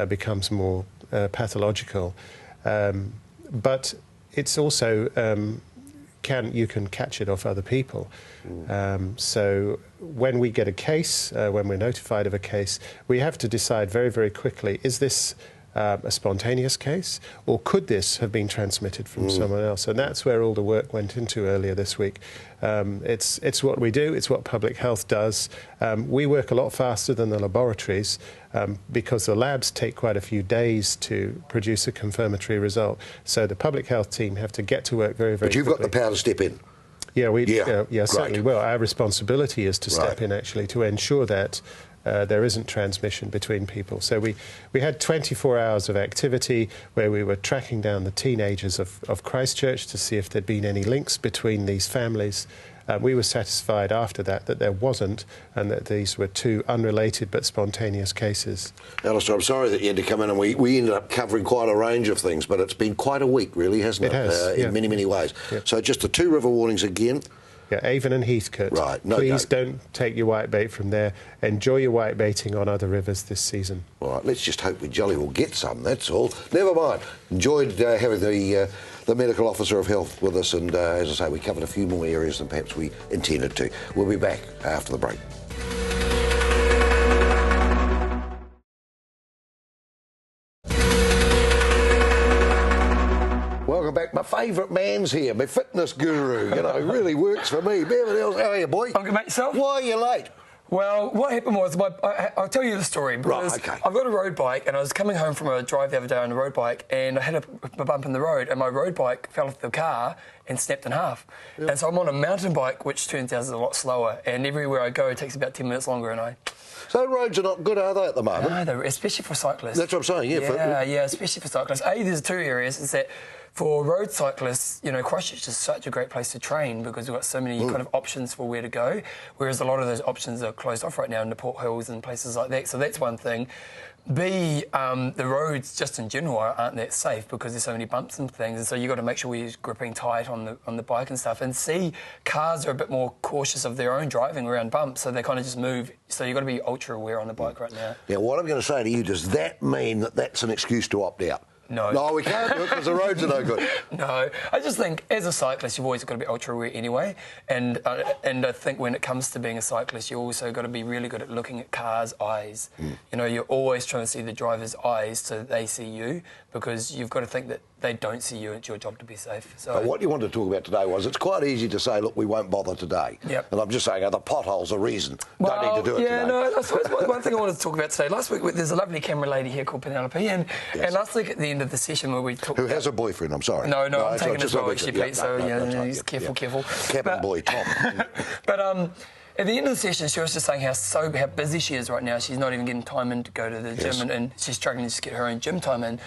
becomes more pathological. But it's also... you can catch it off other people. So when we get a case, when we're notified of a case, we have to decide very, very quickly, is this a spontaneous case, or could this have been transmitted from someone else? And that's where all the work went into earlier this week. It's what we do, it's what public health does. We work a lot faster than the laboratories because the labs take quite a few days to produce a confirmatory result. So the public health team have to get to work very, very quickly. But you've got the power to step in. Yeah, certainly will. Our responsibility is to step in, actually, to ensure that there isn't transmission between people. So we had 24 hours of activity where we were tracking down the teenagers of Christchurch to see if there'd been any links between these families. We were satisfied after that there wasn't, and that these were two unrelated but spontaneous cases. Alistair, I'm sorry that you had to come in, and we ended up covering quite a range of things, but it's been quite a week, really, hasn't it? It has, in many, many ways. Yep. So just the two river warnings again. Yeah, Avon and Heathcote. Right, no Please doubt. don't take your whitebait from there. Enjoy your whitebaiting on other rivers this season. All right, let's just hope we jolly will get some, that's all. Never mind. Enjoyed having the medical officer of health with us, and as I say, we covered a few more areas than perhaps we intended to. We'll be back after the break. Welcome back. My favourite man's here, my fitness guru. You know, really works for me. Bevan, how are you, boy? I'm good, mate. Yourself? Why are you late? Well, what happened was, I'll tell you the story, because Right, okay. I've got a road bike, and I was coming home from a drive the other day on a road bike, and I had a bump in the road, and my road bike fell off the car and snapped in half. Yep. And so I'm on a mountain bike, which turns out is a lot slower, and everywhere I go it takes about 10 minutes longer, and So roads are not good, are they, at the moment? No, they're, especially for cyclists. That's what I'm saying, yeah. Yeah, especially for cyclists. There's two areas, is that for road cyclists, you know, Christchurch is such a great place to train because we've got so many kind of options for where to go, whereas a lot of those options are closed off right now in the Port Hills and places like that. So that's one thing. B, the roads just in general aren't that safe because there's so many bumps and things, and so you've got to make sure you're gripping tight on the bike and stuff. And C, cars are a bit more cautious of their own driving around bumps, so they kind of just move. So you've got to be ultra aware on the bike right now. Now, what I'm going to say to you, does that mean that that's an excuse to opt out? No. No, we can't do it because the roads are no good. No. I just think as a cyclist, you've always got to be ultra aware anyway. And I think when it comes to being a cyclist, you've also got to be really good at looking at cars' eyes. You know, you're always trying to see the driver's eyes so that they see you, because you've got to think that they don't see you. It's your job to be safe. So But what you wanted to talk about today was, it's quite easy to say, look, we won't bother today. Yep. And I'm just saying, the potholes are reason. Don't need to do it today. Yeah, no, I suppose one thing I wanted to talk about today. Last week, there's a lovely camera lady here called Penelope, and last week at the end of the session where we talked Who has a boyfriend, I'm sorry. No, I'm it's taking just his role, a actually, bit- Pete, so right, careful. Cabin boy, Tom. But at the end of the session, she was just saying how busy she is right now. She's not even getting time in to go to the gym, and she's struggling to just get her own gym time in.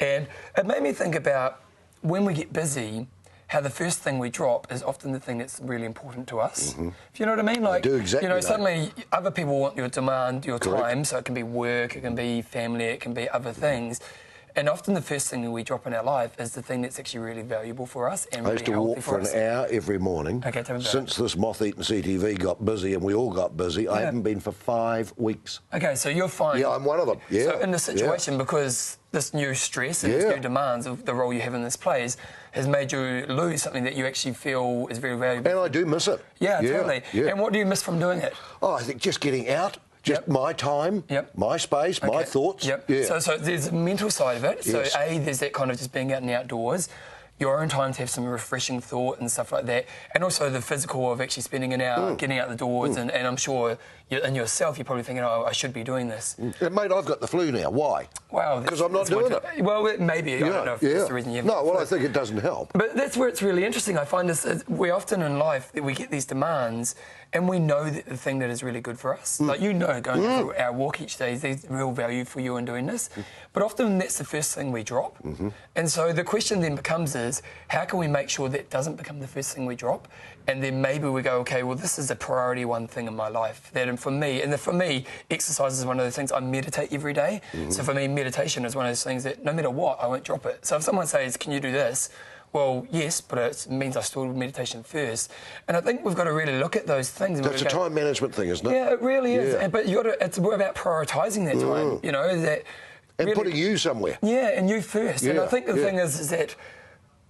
And it made me think about when we get busy, how the first thing we drop is often the thing that's really important to us. If you know what I mean? Like, do exactly you know, that. suddenly other people want your demand, your Correct. time, so it can be work, it can be family, it can be other things. And often the first thing that we drop in our life is the thing that's actually really valuable for us and I really used to healthy walk for an us. hour every morning. Okay, tell me about Since this moth-eaten CTV got busy, and we all got busy, I haven't been for 5 weeks. Okay, so you're fine. Yeah, I'm one of them. Yeah. So in this situation, because this new stress and this new demands of the role you have in this place has made you lose something that you actually feel is very valuable. And I do miss it. Yeah, totally. Yeah. And what do you miss from doing it? Oh, I think just getting out. Just my time, my space, my thoughts. Yep. Yeah. So there's a mental side of it. Yes. So there's that kind of just being out in the outdoors, your own time to have some refreshing thought and stuff like that, and also the physical of actually spending an hour getting out the doors, and I'm sure in yourself you're probably thinking, oh, I should be doing this. And mate, I've got the flu now. Why? Wow. Because I'm not doing it. Well, maybe. I don't know if that's the reason you have No, well, I think it doesn't help. But that's where it's really interesting. I find this, we often in life that we get these demands, and we know that the thing that is really good for us. Like, you know, going through our walk each day, there's real value for you in doing this. But often that's the first thing we drop. And so the question then becomes is, how can we make sure that doesn't become the first thing we drop? And then maybe we go, okay, well, this is a priority one thing in my life. That for me, exercise is one of those things. I meditate every day. So for me, meditation is one of those things that no matter what, I won't drop it. So if someone says, can you do this? Well, yes, but it means I still do meditation first. And I think we've got to really look at those things. So it's a time management thing, isn't it? Yeah, it really is. But it's about prioritising that time, you know. And really, putting you somewhere. Yeah, and you first. And I think the thing is is that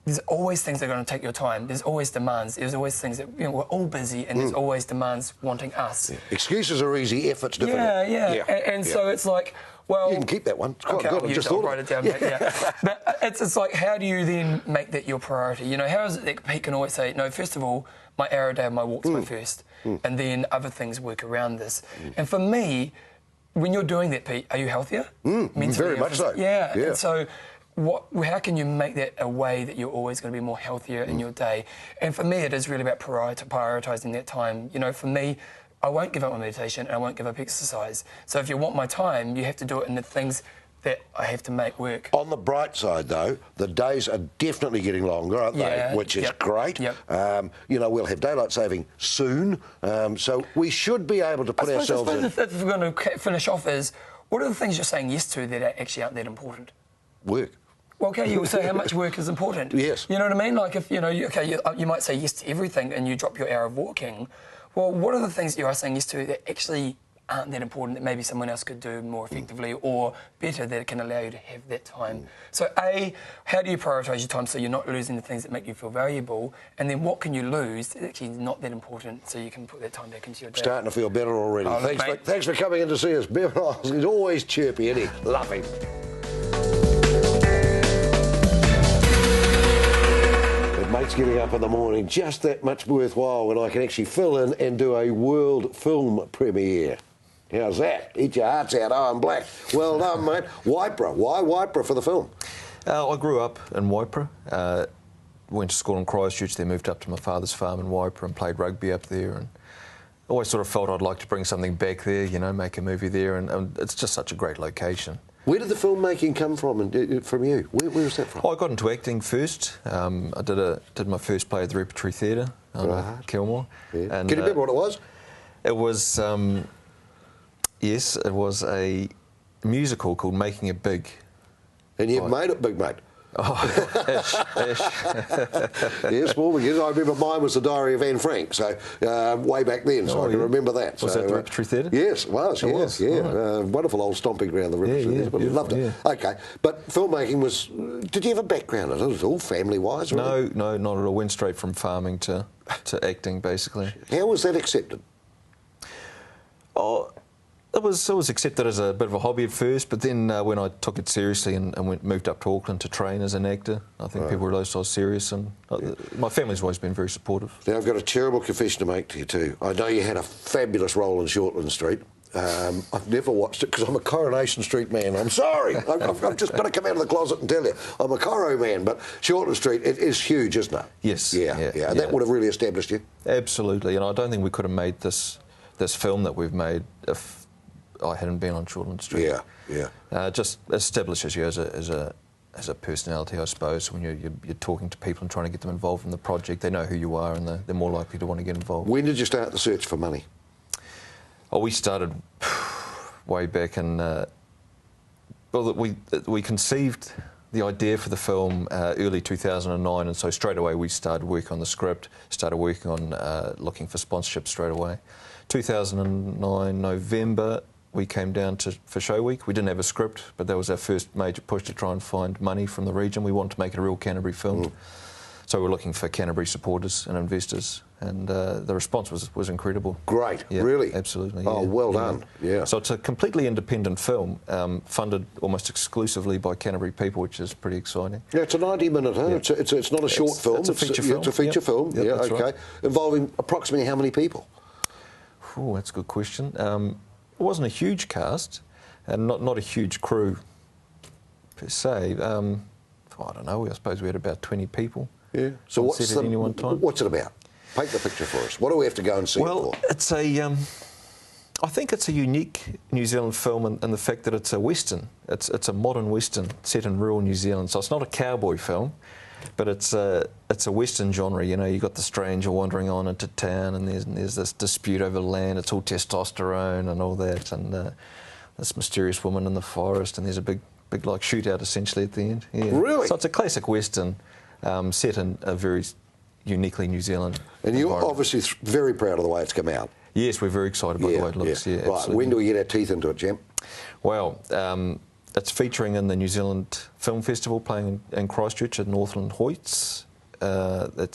there's always things that are going to take your time. There's always demands. There's always things that, you know, we're all busy, and there's always demands wanting us. Excuses are easy, effort's different. And so it's like, well, you can keep that one. It's quite good. I'll write it down. But it's like, how do you then make that your priority? You know, how is it that Pete can always say, no, first of all, my arrow day of my walk's my first, and then other things work around this. And for me, when you're doing that, Pete, are you healthier? Mentally, very much so. Yeah. And so how can you make that a way that you're always going to be more healthier in your day? And for me, it is really about prioritising that time. You know, for me, I won't give up my meditation and I won't give up exercise. So if you want my time, you have to do it in the things that I have to make work. On the bright side, though, the days are definitely getting longer, aren't they? Which is great. You know, we'll have daylight saving soon, so we should be able to put ourselves in. If we're going to finish off is, what are the things you're saying yes to that actually aren't that important? Work. Well, okay, you also how much work is important. Yes. You know what I mean? Like if, you might say yes to everything and you drop your hour of walking. Well, what are the things that you are saying yes to that actually aren't that important that maybe someone else could do more effectively or better that can allow you to have that time? So A, how do you prioritise your time so you're not losing the things that make you feel valuable? And then what can you lose that actually is not that important so you can put that time back into your day? Starting to feel better already. Oh, Thanks for coming in to see us. Bevan Eyles, he's always chirpy, isn't he? Love him. It makes getting up in the morning just that much worthwhile when I can actually fill in and do a world film premiere. How's that? Eat your hearts out, Owen Black. Well done, mate. Waipara. Why Waipara for the film? I grew up in Waipara. Went to school in Christchurch, then moved up to my father's farm in Waipara and played rugby up there. And always sort of felt I'd like to bring something back there, you know, make a movie there. And it's just such a great location. Where did the filmmaking come from from you? Where was that from? I got into acting first. I did my first play at the Repertory Theatre under Kilmore. Yeah. And, Can you remember what it was? It was, yes, it was a musical called Making It Big. And you've made it big, mate. Oh, ish. Yes, well, because I remember mine was The Diary of Anne Frank, so way back then, so I can remember that. Was that the Repertory Theatre? Yes, it was, yes, yeah. Right. Wonderful old stomping ground, the Repertory Theatre, but I loved it. Yeah. Okay, but filmmaking was, did you have a background in it? Was it all family-wise? No, not at all. Went straight from farming to acting, basically. How was that accepted? Oh, it was accepted as a bit of a hobby at first, but then when I took it seriously and moved up to Auckland to train as an actor, I think people realised I was serious, and my family's always been very supportive. Now, I've got a terrible confession to make to you too. I know you had a fabulous role in Shortland Street. I've never watched it because I'm a Coronation Street man. I'm sorry. I've just got to come out of the closet and tell you. I'm a Coro man, but Shortland Street, it is huge, isn't it? Yes. Yeah. And that would have really established you? Absolutely, and I don't think we could have made this film that we've made if I hadn't been on Shortland Street. Yeah. Just establishes you as a personality, I suppose. When you're talking to people and trying to get them involved in the project, they know who you are and they're more likely to want to get involved. When did you start the search for money? Oh, we started way back in. Well, we conceived the idea for the film early 2009, and so straight away we started work on the script, started working on looking for sponsorship straight away. 2009 November, we came down for Show Week. We didn't have a script, but that was our first major push to try and find money from the region. We wanted to make it a real Canterbury film. So we were looking for Canterbury supporters and investors, and the response was incredible. Great, yeah, really? Absolutely. Oh, yeah. well done, yeah. So it's a completely independent film, funded almost exclusively by Canterbury people, which is pretty exciting. Yeah, it's a 90-minute, huh? Yeah. It's not a short film. It's a feature film. It's a feature film, Yep, yeah, that's okay. right. Involving approximately how many people? Oh, that's a good question. It wasn't a huge cast, and not a huge crew per se. I don't know. I suppose we had about 20 people. Yeah. So what's at any one time? What's it about? Paint the picture for us. What do we have to go and see it for? Well, it's a. I think it's a unique New Zealand film in the fact that it's a western. It's a modern western set in rural New Zealand. So it's not a cowboy film, but it's a western genre. You know, you got the stranger wandering on into town, and there's this dispute over land. It's all testosterone and all that, and this mysterious woman in the forest, and there's a big like shootout essentially at the end. Yeah. Really? So it's a classic western set in a very uniquely New Zealand. And you're obviously very proud of the way it's come out. Yes, we're very excited by the way it looks. Yeah, right. absolutely. When do we get our teeth into it, champ? Well, it's featuring in the New Zealand Film Festival, playing in Christchurch at Northland Hoyts. The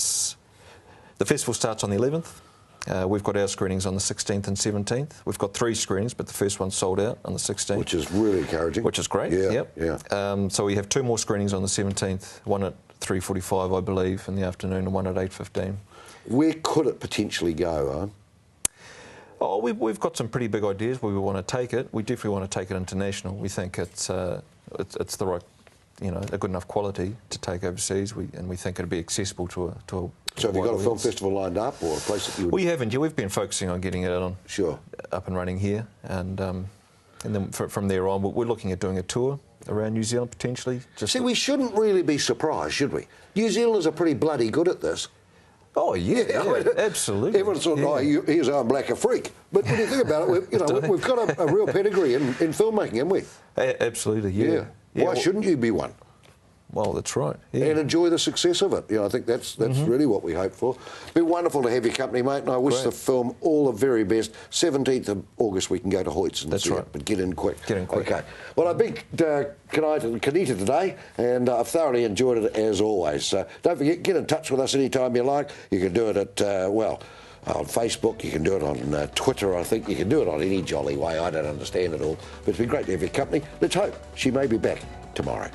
festival starts on the 11th. We've got our screenings on the 16th and 17th. We've got 3 screenings, but the first one's sold out on the 16th. Which is really encouraging. Which is great, yeah. So we have 2 more screenings on the 17th, one at 3:45, I believe, in the afternoon, and one at 8:15. Where could it potentially go, Owen? Oh, we've got some pretty big ideas where we want to take it. We definitely want to take it international. We think it's the right, a good enough quality to take overseas. And we think it'll be accessible to a So have you got a film festival lined up, or a place that you would... We haven't. Yeah, we've been focusing on getting it up and running here, and then from there on, we're looking at doing a tour around New Zealand potentially. See, we shouldn't really be surprised, should we? New Zealanders are pretty bloody good at this. Oh, yeah, absolutely. Everyone thought, oh, here's Owen Black, a freak. But when you think about it, we've got a real pedigree in filmmaking, haven't we? Absolutely, yeah. Why shouldn't you be one? Well, that's right. Yeah. And enjoy the success of it. You know, I think that's really what we hope for. Been wonderful to have your company, mate, and I wish the film all the very best. 17th of August we can go to Hoyts and see it, but get in quick. Get in quick. Okay. Well, a big good night to Kanita today, and I've thoroughly enjoyed it as always. So don't forget, get in touch with us anytime you like. You can do it at, on Facebook, you can do it on Twitter, I think. You can do it on any jolly way. I don't understand it all. But it's been great to have your company. Let's hope she may be back tomorrow.